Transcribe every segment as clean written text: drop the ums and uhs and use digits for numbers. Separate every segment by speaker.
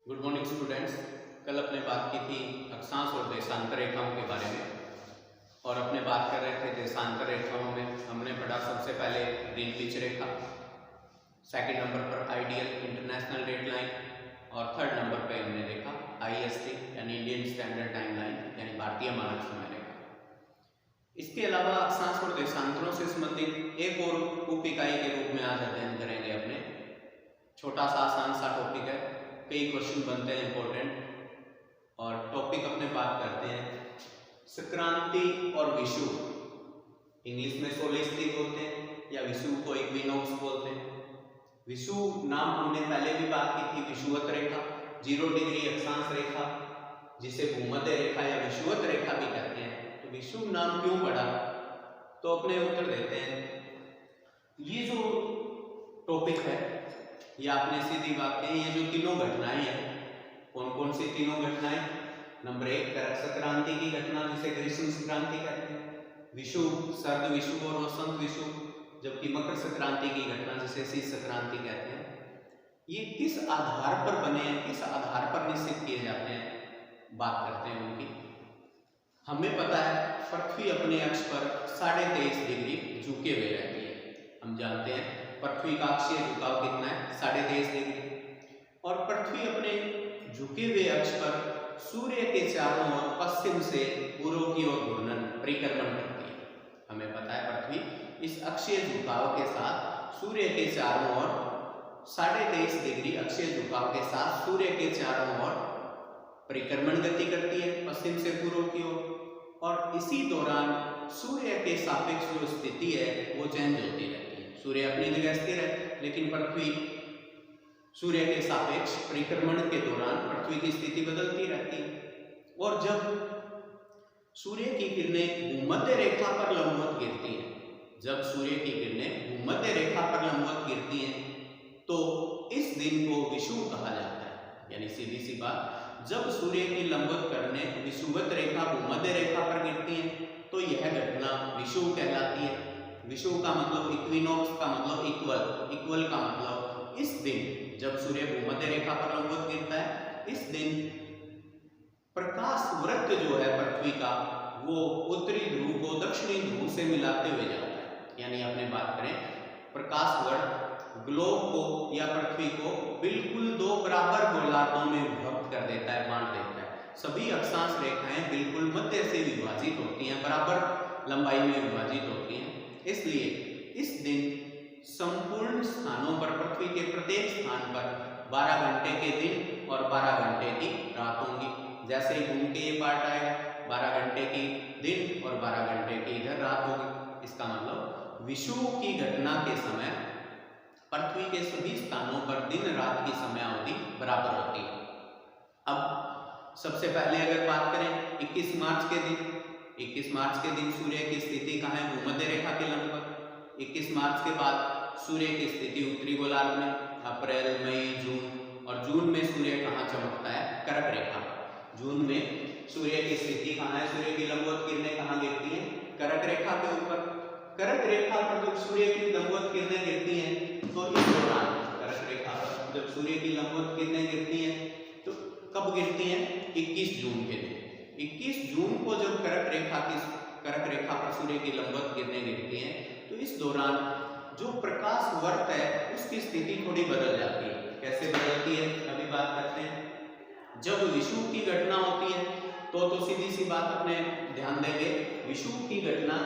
Speaker 1: Good morning students. कल अपने बात की थी अक्षांश और देशांतर रेखाओं के बारे में और अपने बात कर रहे थे देशांतर रेखाओं में हमने पढ़ा सबसे पहले ग्रीन पिच रेखा, सेकंड नंबर पर आइडियल इंटरनेशनल डेट लाइन और थर्ड नंबर पे हमने देखा IST यानी इंडियन स्टैंडर्ड टाइम लाइन यानी भारतीय मानक समय रेखा। इसके अलावा अक्षांश और देशांतरों से संबंधित एक और उप इकाई के रूप में आज अध्ययन करेंगे। अपने छोटा सा आसान सा टॉपिक है, कई क्वेश्चन बनते हैं इंपॉर्टेंट। और टॉपिक अपने बात करते हैं संक्रांति और विषु। इंग्लिश में सोलेस्टिक बोलते हैं या विषु को इक्विनॉक्स बोलते हैं। विषु नाम हमने पहले भी बात की थी, विषुवत रेखा 0 डिग्री अक्षांश रेखा जिसे भूमध्य रेखा या विषुवत रेखा भी कहते हैं। तो विषु नाम क्यों पड़ा, तो अपने उत्तर देते हैं। ये जो टॉपिक है ये आपने सीधी बात कही, ये जो तीनों घटनाएं हैं, कौन कौन सी तीनों घटनाएं? नंबर 1 करक संक्रांति की घटना जिसे ग्रीष्म संक्रांति कहते हैं, विषु शरद विषु और वसंत विषु, जबकि मकर संक्रांति की घटना जिसे शीत संक्रांति कहते हैं। ये किस आधार पर बने हैं, किस आधार पर निश्चित किए जाते हैं, बात करते हैं उनकी। हमें पता है पृथ्वी अपने अक्ष पर 23.5 डिग्री झुके हुए रहती है। हम जानते हैं पृथ्वी का अक्षीय झुकाव कितना है, 23.5 डिग्री। और पृथ्वी अपने झुके हुए अक्ष पर सूर्य के चारों ओर पश्चिम से पूर्व की ओर घूर्णन परिक्रमण करती है। हमें पता है पृथ्वी इस अक्षीय झुकाव के साथ सूर्य के चारों ओर 23.5 डिग्री अक्षीय झुकाव के साथ सूर्य के चारों ओर परिक्रमण गति करती है पश्चिम से पूर्व की ओर। और इसी दौरान सूर्य के सापेक्ष जो स्थिति है वो चेंज होती रहती है। सूर्य अपनी जगह स्थिर है लेकिन पृथ्वी सूर्य के सापेक्ष परिक्रमण के दौरान पृथ्वी की स्थिति बदलती रहती है। और जब सूर्य की किरणें भूमध्य रेखा पर लंबवत गिरती हैं, जब सूर्य की किरणें भूमध्य रेखा पर लंबवत गिरती हैं तो इस दिन को विषुव कहा जाता है। यानी सीधी सी बात, जब सूर्य की लंबवत किरणें विषुवत रेखा भूमध्य रेखा पर गिरती हैं तो यह घटना विषुव कहलाती है। विषुव का मतलब इक्विनॉक्स का मतलब इक्वल का मतलब इस दिन जब सूर्य भूमध्य रेखा पर लंबवत गिरता है, इस दिन प्रकाश वृत्त जो है पृथ्वी का वो उत्तरी ध्रुव को दक्षिणी ध्रुव से मिलाते हुए जाता है। यानी अपने बात करें प्रकाश वृत्त ग्लोब को या पृथ्वी को बिल्कुल 2 बराबर गोलार्धों में विभक्त कर देता है, बांट देता है। सभी अक्षांश रेखाएं बिल्कुल मध्य से विभाजित होती हैं, बराबर लंबाई में विभाजित होती हैं। इसलिए इस दिन संपूर्ण स्थानों पर पृथ्वी के प्रत्येक स्थान पर 12 घंटे के दिन और 12 घंटे की रात होंगी। जैसे ही घूम के ये पार्ट आएगा 12 घंटे की दिन और 12 घंटे की इधर रात होगी। इसका मतलब विषुव की घटना के समय पृथ्वी के सभी स्थानों पर दिन रात की समय अवधि बराबर होती है। अब सबसे पहले अगर बात करें 21 मार्च के दिन, 21 मार्च के दिन सूर्य की स्थिति कहाँ है, भूमध्य रेखा के लंबवत। 21 मार्च के बाद सूर्य की स्थिति उत्तरी गोलार्ध में, अप्रैल मई जून, और जून में सूर्य कहाँ चमकता है, कर्क रेखा। जून में सूर्य की स्थिति कहाँ है, सूर्य की लंबवत किरणें कहाँ गिरती हैं, कर्क रेखा के ऊपर। कर्क रेखा पर जब सूर्य की लंबवत किरणें गिरती हैं तो इस दौरान कर्क रेखा पर जब सूर्य की लंबवत किरणें गिरती हैं तो कब गिरती हैं, 21 जून के दिन। 21 जून को जब कर्क रेखा पर सूर्य की लंबवत किरणें गिरती हैं तो इस दौरान जो प्रकाश वर्त है उसकी स्थिति थोड़ी बदल जाती है। कैसे बदलती है अभी बात करते हैं। जब विषुव की घटना होती है तो सीधी सी बात अपने ध्यान देंगे, विषुव की घटना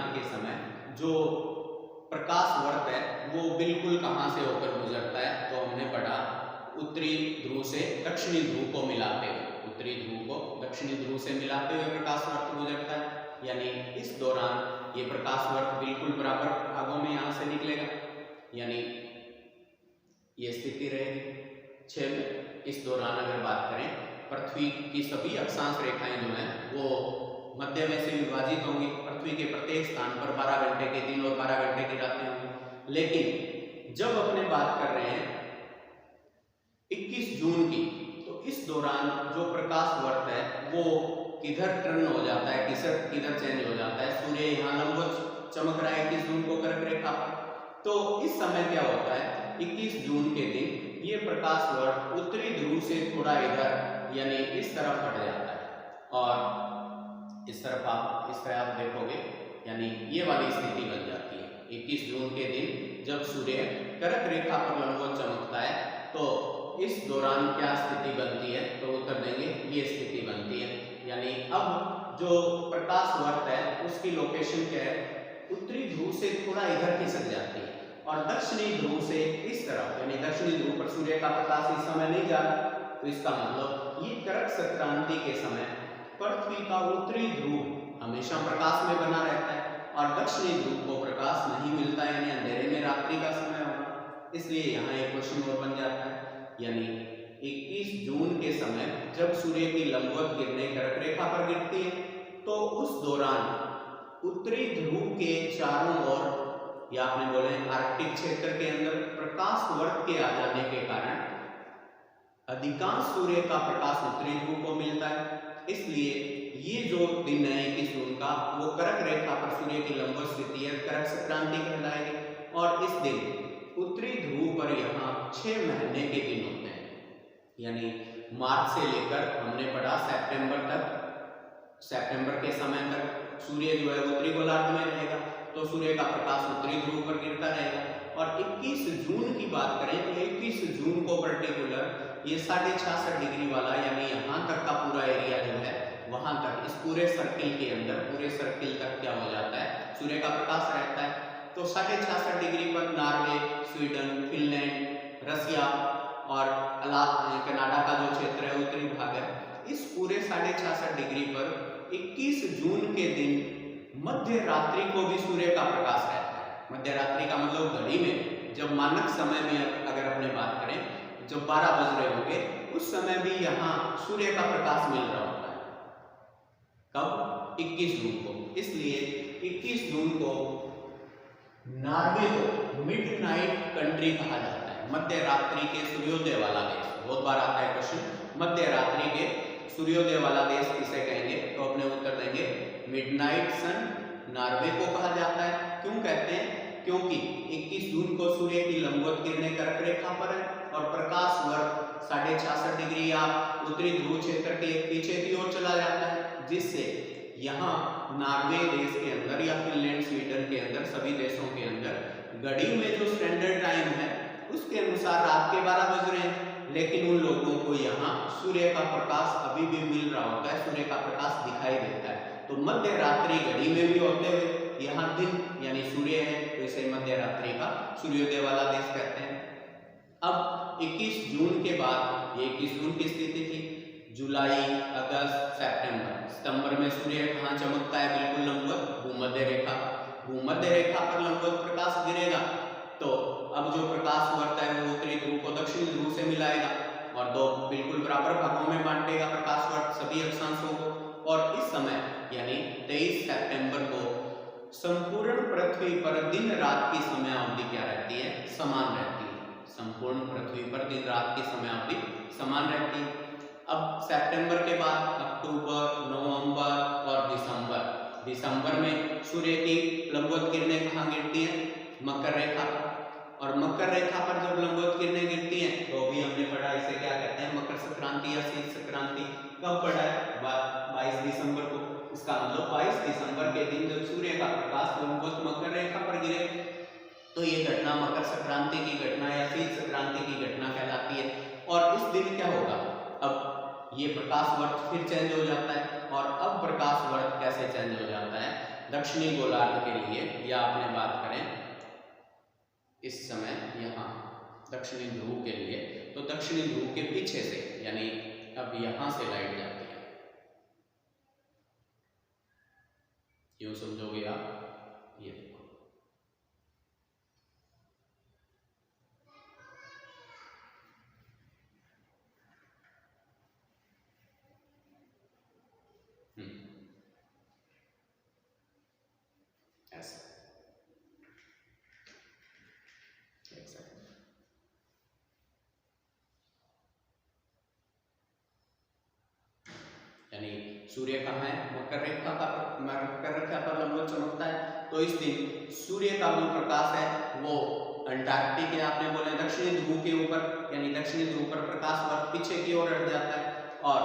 Speaker 1: के समय जो प्रकाश वर्त है वो बिल्कुल कहाँ से होकर गुजरता है, तो हमने पढ़ा उत्तरी ध्रुव से दक्षिणी ध्रुव को मिलाते हुए, उत्तरी ध्रुव को दक्षिणी ध्रुव से मिलाते हुए प्रकाश वर्त गुजरता है। यानी इस दौरान ये प्रकाश वर्त बिल्कुल बराबर भागों में यहाँ से निकलेगा, यानी ये स्थिति रहेगी 6 में। इस दौरान अगर बात करें पृथ्वी की सभी अक्षांश रेखाएं जो हैं वो मध्य में से विभाजित होंगी। पृथ्वी के प्रत्येक स्थान पर 12 घंटे के दिन और 12 घंटे की रातें होंगी। लेकिन जब अपने बात कर रहे हैं 21 जून की, तो इस दौरान जो प्रकाश वर्त है वो किधर टर्न हो जाता है, किधर चेंज हो जाता है। सूर्य यहाँ लंबवत चमक रहा है 21 जून को कर्क रेखा पर, तो इस समय क्या होता है, 21 जून के दिन ये प्रकाश वर्ष उत्तरी ध्रुव से थोड़ा इधर यानी इस तरफ हट जाता है और इस तरफ आप देखोगे यानी ये वाली स्थिति बन जाती है। 21 जून के दिन जब सूर्य कर्क रेखा पर लंबवत चमकता है तो इस दौरान क्या स्थिति बनती है, तो उत्तर देंगे ये स्थिति बनती है। यानी अब जो प्रकाश वर्ष है उसकी लोकेशन क्या है, उत्तरी ध्रुव से थोड़ा इधर खिसक जाती है और दक्षिणी ध्रुव से इस तरफ, यानी दक्षिणी ध्रुव पर सूर्य का प्रकाश इस समय नहीं जा रहा, तो इसका मतलब ये कर्क संक्रांति के समय पृथ्वी का उत्तरी ध्रुव हमेशा प्रकाश में बना रहता है और दक्षिणी ध्रुव को प्रकाश नहीं मिलता है, यानी अंधेरे में रात्रि का समय होगा। इसलिए यहाँ एक क्वेश्चन और बन जाता है, यानी 21 जून के समय जब सूर्य की लंबवत किरणें कर्क रेखा पर गिरती है तो उस दौरान उत्तरी ध्रुव के चारों ओर या आपने बोले आर्कटिक क्षेत्र के अंदर प्रकाश वर्ष के आ जाने के कारण अधिकांश सूर्य का प्रकाश उत्तरी ध्रुव को मिलता है। इसलिए ये जो दिन है 21 जून का वो कर्क रेखा पर सूर्य की लंबवत स्थिति है, कर्क संक्रांति कहलाएगी। और इस दिन उत्तरी ध्रुव पर यहाँ 6 महीने के दिन होते हैं, यानी मार्च से लेकर हमने पढ़ा सितंबर तक, सितंबर के समय तक सूर्य जो है उत्तरी गोलार्ध में रहेगा तो सूर्य का प्रकाश उत्तरी ध्रुव पर गिरता रहेगा। और 21 जून की बात करें तो 21 जून को पर्टिकुलर ये 66.5 डिग्री वाला यानी यहाँ तक का पूरा एरिया जो है वहां तक इस पूरे सर्किल के अंदर पूरे सर्किल तक क्या हो जाता है, सूर्य का प्रकाश रहता है। तो 66.5 डिग्री पर नॉर्वे, स्वीडन, फिनलैंड, रसिया और कनाडा का जो क्षेत्र है उत्तरी भाग है, इस पूरे 66.5 डिग्री पर 21 जून के दिन मध्य रात्रि को भी सूर्य का प्रकाश रहता है। मध्य रात्रि का मतलब घड़ी में जब मानक समय में अगर अपने बात करें जब 12 बज रहे होंगे उस समय भी यहाँ सूर्य का प्रकाश मिल रहा होता है। कब? 21 जून को। इसलिए 21 जून को नॉर्वे को मिडनाइट कंट्री कहा जाता है, मध्य रात्रि के सूर्योदय वाला देश। बहुत बार आता है क्वेश्चन, मध्य रात्रि के सूर्योदय वाला देश किसे कहेंगे, तो अपने उत्तर देंगे मिडनाइट सन नॉर्वे को कहा जाता है। क्यों कहते हैं? क्योंकि 21 जून को सूर्य की लंबवत किरणें कर्क रेखा पर है और प्रकाश वर्ष 66.5 डिग्री या उत्तरी ध्रुव क्षेत्र के पीछे की ओर चला जाता है, जिससे यहाँ नॉर्वे देश के अंदर या फिनलैंड, स्वीडन के अंदर सभी देशों के अंदर घड़ी में जो स्टैंडर्ड टाइम है उसके अनुसार रात के 12 बज रहे हैं, लेकिन उन लोगों को यहाँ सूर्य का प्रकाश अभी भी मिल रहा होता है, सूर्य का प्रकाश दिखाई देता है। तो मध्य रात्रि घड़ी में भी होते हुए यहाँ दिन यानी सूर्य है, तो इसे मध्य रात्रि का सूर्योदय वाला देश कहते हैं। अब 21 जून के बाद ये 21 जून की स्थिति थी, जुलाई, अगस्त, सितंबर में सूर्य कहाँ चमकता है, बिल्कुल लंबवत भूमध्य रेखा, भूमध्य रेखा पर लंबवत प्रकाश गिरेगा तो अब जो प्रकाश वर्ष है वो उत्तरी ध्रुव को दक्षिणी ध्रुव से मिलाएगा और दो बिल्कुल बराबर भागों में बांटेगा प्रकाश वर्ष सभी अक्षांशों को। और इस समय यानी 23 सितंबर को संपूर्ण पृथ्वी पर दिन रात की समय अवधि क्या रहती है, समान रहती है। संपूर्ण पृथ्वी पर दिन रात की समय अवधि समान रहती है। अब सितंबर के बाद अक्टूबर, नवंबर और दिसंबर में सूर्य की लंबवत किरणें कहाँ गिरती हैं, मकर रेखा पर। और मकर रेखा पर जब लंबवत किरणें गिरती हैं तो अभी हमने पढ़ा इसे क्या कहते हैं, मकर संक्रांति या शीत संक्रांति। कब पढ़ा है? 22 दिसंबर को। इसका मतलब 22 दिसंबर के दिन जब सूर्य का प्रकाश लंबवत मकर रेखा पर गिरे तो ये घटना मकर संक्रांति की घटना या शीत संक्रांति की घटना कहलाती है। और इस दिन क्या होगा, अब ये प्रकाश वर्ष फिर चेंज हो जाता है। और अब प्रकाश वर्ष कैसे चेंज हो जाता है, दक्षिणी गोलार्ध के लिए या अपने बात करें इस समय यहाँ दक्षिणी ध्रुव के लिए, तो दक्षिणी ध्रुव के पीछे से यानी अब यहाँ से लाइट जाती है, यूं समझोगे आप। ये देखो ऐसा यानी सूर्य कहाँ है, मकर रेखा पर लंबवत चमकता है तो इस दिन सूर्य का जो प्रकाश है वो अंटार्कटिक या आपने बोले दक्षिणी ध्रुव के ऊपर, यानी दक्षिणी ध्रुव पर प्रकाश वर्ष पीछे की ओर हट जाता है और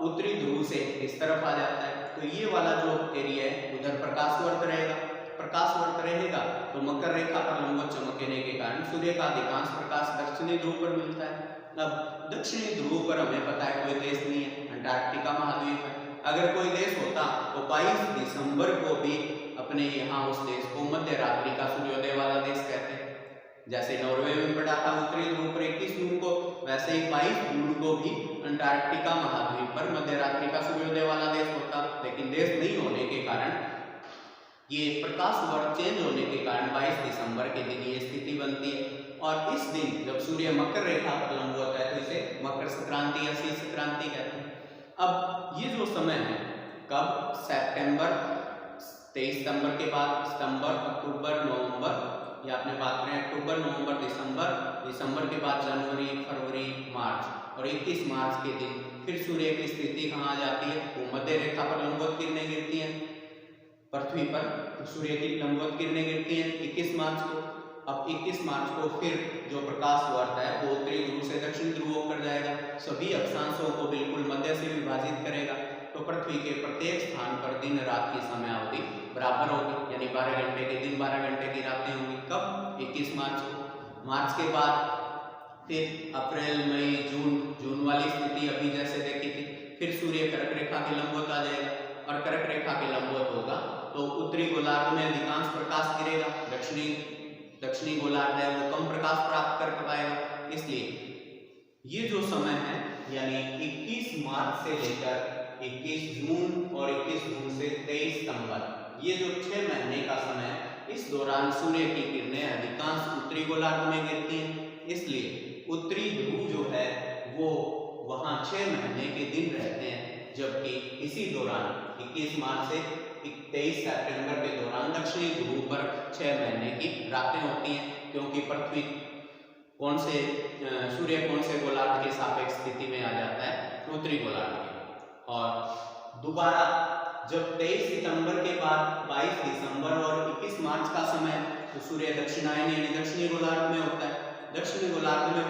Speaker 1: उत्तरी ध्रुव से इस तरफ आ जाता है। तो ये वाला जो एरिया है उधर प्रकाश वर्त रहेगा। प्रकाश वर्त रहेगा तो मकर रेखा पर लंबवत चमकने के कारण सूर्य का अधिकांश प्रकाश दक्षिणी ध्रुव पर मिलता है। अब दक्षिणी ध्रुव पर हमें पता है कोई देश नहीं है, अंटार्कटिका महाद्वीप है। अगर कोई देश होता तो 22 दिसंबर को भी अपने यहाँ उस देश को मध्य रात्रि का सूर्योदय वाला देश कहते हैं। जैसे नॉर्वे में पड़ा था उत्तरी ध्रुव पर 21 जून को, वैसे ही 22 जून को भी अंटार्कटिका महाद्वीप पर मध्य रात्रि का सूर्योदय वाला देश होता। लेकिन देश नहीं होने के कारण, ये प्रकाश वर्ष चेंज होने के कारण 22 दिसंबर के दिन ये स्थिति बनती है। और इस दिन जब सूर्य मकर रेखा पर लंबवत है तो इसे मकर संक्रांति या शीत संक्रांति कहते हैं। अब ये जो समय है कब, सितंबर 23 सितंबर के बाद सितंबर, अक्टूबर, नवंबर, ये आपने बात करें अक्टूबर, नवंबर, दिसंबर, दिसंबर के बाद जनवरी, फरवरी, मार्च और 21 मार्च के दिन फिर सूर्य की स्थिति कहाँ आ जाती है, वो मध्य रेखा पर लंबवत किरणें गिरती हैं पृथ्वी पर, सूर्य की लंबवत किरणें गिरती हैं 21 मार्च को। अब 21 मार्च को फिर जो प्रकाश वर्त है वो उत्तरी ध्रुव से दक्षिण ध्रुव होकर जाएगा, सभी अक्षांशों को बिल्कुल मध्य से विभाजित करेगा। तो पृथ्वी के प्रत्येक स्थान पर दिन रात की समय अवधि बराबर होगी, यानी 12 घंटे के दिन 12 घंटे की रातें होंगी। कब, 21 मार्च को। मार्च के बाद फिर अप्रैल, मई, जून वाली स्थिति अभी जैसे देखी थी, फिर सूर्य कर्क रेखा के लंबवत आ जाएगा और कर्क रेखा के लंबवत होगा तो उत्तरी गोलार्ध में अधिकांश प्रकाश गिरेगा, दक्षिणी गोलार्ध है वो कम प्रकाश प्राप्त कर पाएगा। इसलिए ये जो समय है यानी 21 मार्च से लेकर 21 जून और 21 जून से 23 सितंबर, ये जो 6 महीने का समय है, इस दौरान सूर्य की किरणें अधिकांश उत्तरी गोलार्ध में गिरती हैं। इसलिए उत्तरी ध्रुव जो है वो वहाँ 6 महीने के दिन रहते हैं, जबकि इसी दौरान 21 मार्च से 23 सितंबर के दौरान दक्षिणी ध्रुव पर 6 महीने की रातें होती हैं, क्योंकि पृथ्वी कौन से सूर्य कौन से गोलार्ध के सापेक्ष स्थिति में आ जाता है, उत्तरी गोलार्ध के। और दोबारा जब 23 सितंबर के बाद 22 दिसंबर और 21 मार्च का समय तो सूर्य दक्षिणायन यानी दक्षिणी गोलार्ध में होता है। दक्षिणी गोलार्ध में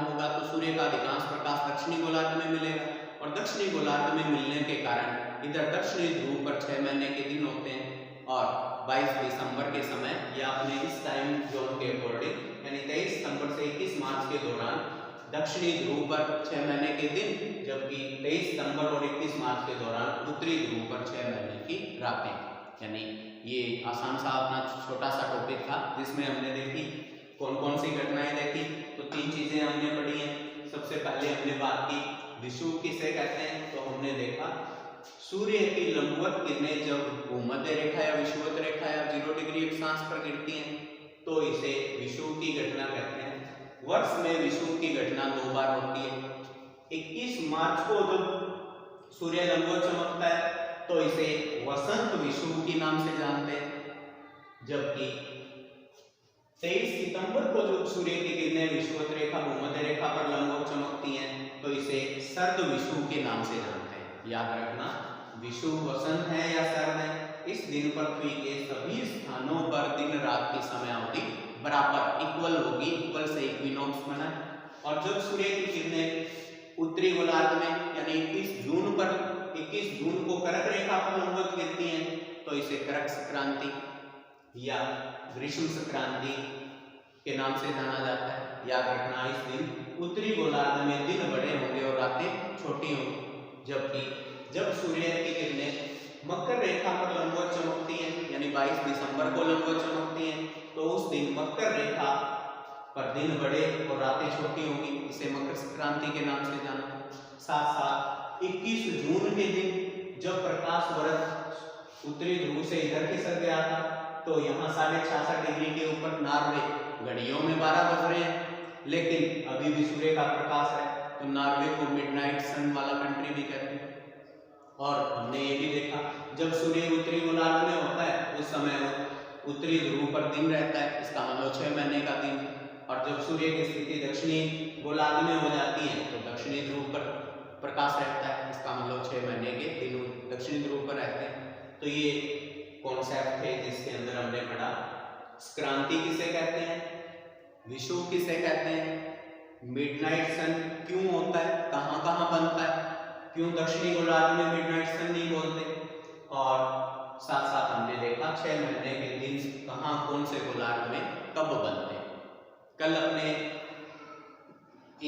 Speaker 1: होगा तो सूर्य का अधिकांश प्रकाश दक्षिणी गोलार्ध में मिलेगा और दक्षिणी गोलार्ध में मिलने के कारण इधर दक्षिणी ध्रुव पर 6 महीने के दिन होते हैं और 22 दिसंबर के समय या अपने इस टाइम जोन के अकॉर्डिंग यानी 23 सितंबर से 21 मार्च के दौरान दक्षिणी ध्रुव पर 6 महीने के दिन, जबकि 23 सितंबर और 21 मार्च के दौरान उत्तरी ध्रुव पर 6 महीने की रातें। यानी ये आसान सा अपना छोटा सा टॉपिक था जिसमें हमने देखी कौन कौन सी घटनाएं देखी। तो 3 चीजें हमने पढ़ी हैं। सबसे पहले हमने बात की विषुव किसे कहते हैं, तो हमने देखा सूर्य की लंबवत किरणें जब भूमध्य रेखा या विषुवत रेखा या 0 डिग्री अक्षांश पर गिरती हैं तो इसे विषुव की घटना कहते हैं। वर्ष में विषुव की घटना 2 बार होती है। 21 मार्च को जब सूर्य लंबवत चमकता है तो इसे वसंत विषुव के नाम से जानते हैं, जबकि 23 सितंबर को जब सूर्य की किरणें विषुवत रेखा भूमध्य रेखा पर लंबवत चमकती हैं तो इसे शरद विषुव के नाम से जानते हैं। याद रखना, विषुव वसंत है या शरद है। इस दिन पृथ्वी के सभी स्थानों पर दिन रात की समय अवधि बराबर इक्वल होगी, इक्वल से इक्विनॉक्स बना। और जब सूर्य की किरणें उत्तरी गोलार्ध में यानी 21 जून को कर्क रेखा पर लंबवत गिरती हैं तो इसे कर्क संक्रांति या ग्रीष्म संक्रांति के नाम से जाना जाता है। याद रखना, इस दिन उत्तरी गोलार्ध में दिन बड़े होंगे और रातें छोटी होंगी, जबकि जब सूर्य की किरणें मकर रेखा पर लंबवत चमकती हैं यानी 22 दिसंबर को लंबवत चमकती हैं तो उस दिन मकर रेखा पर दिन बड़े और रातें छोटी होंगी, इसे मकर संक्रांति के नाम से जाना। साथ साथ 21 जून के दिन जब प्रकाश वर्ष उत्तरी ध्रुव से इधर खिसक गया था तो यहाँ 66.5 डिग्री के ऊपर नॉर्वे घड़ियों में 12 बज रहे हैं, लेकिन अभी भी सूर्य का प्रकाश है तो नॉर्वे को मिडनाइट सन वाला कंट्री भी कहते हैं। और हमने ये भी देखा जब सूर्य उत्तरी गोलार्ध में होता है उस समय उत्तरी ध्रुव पर दिन रहता है, इसका मतलब 6 महीने का दिन। और जब सूर्य की स्थिति दक्षिणी गोलार्ध में हो जाती है तो दक्षिणी ध्रुव पर प्रकाश रहता है, इसका मतलब 6 महीने के दिन दक्षिणी ध्रुव पर रहते हैं। तो ये कॉन्सेप्ट थे जिसके अंदर हमने पढ़ा क्रांति किसे कहते हैं, विषुव किसे कहते हैं, मिडनाइट सन क्यों होता है, कहाँ कहाँ बनता है, क्यों दक्षिणी गोलार्ध में मिडनाइट सन नहीं बोलते, और साथ साथ हमने देखा 6 महीने के दिन कहाँ कौन से गोलार्ध में कब बनते हैं। कल अपने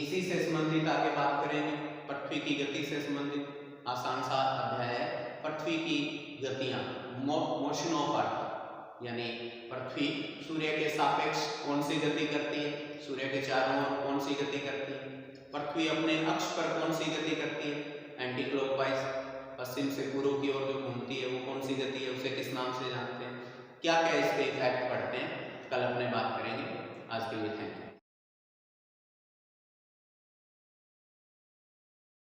Speaker 1: इसी से संबंधित आगे बात करेंगे, पृथ्वी की गति से संबंधित आसान सा अध्याय है पृथ्वी की गतियां, मोशन ऑफ अर्थ, यानी पृथ्वी सूर्य के सापेक्ष कौन सी गति करती है, सूर्य के चारों ओर कौन सी गति करती है, पृथ्वी अपने अक्ष पर कौन सी गति करती है, एंटी क्लॉकवाइज पश्चिम से पूर्व की ओर जो घूमती है वो कौन सी गति है, उसे किस नाम से जानते हैं, क्या क्या इसके इफेक्ट पड़ते हैं, कल अपने बात करेंगे। आज के लिए थैंक यू।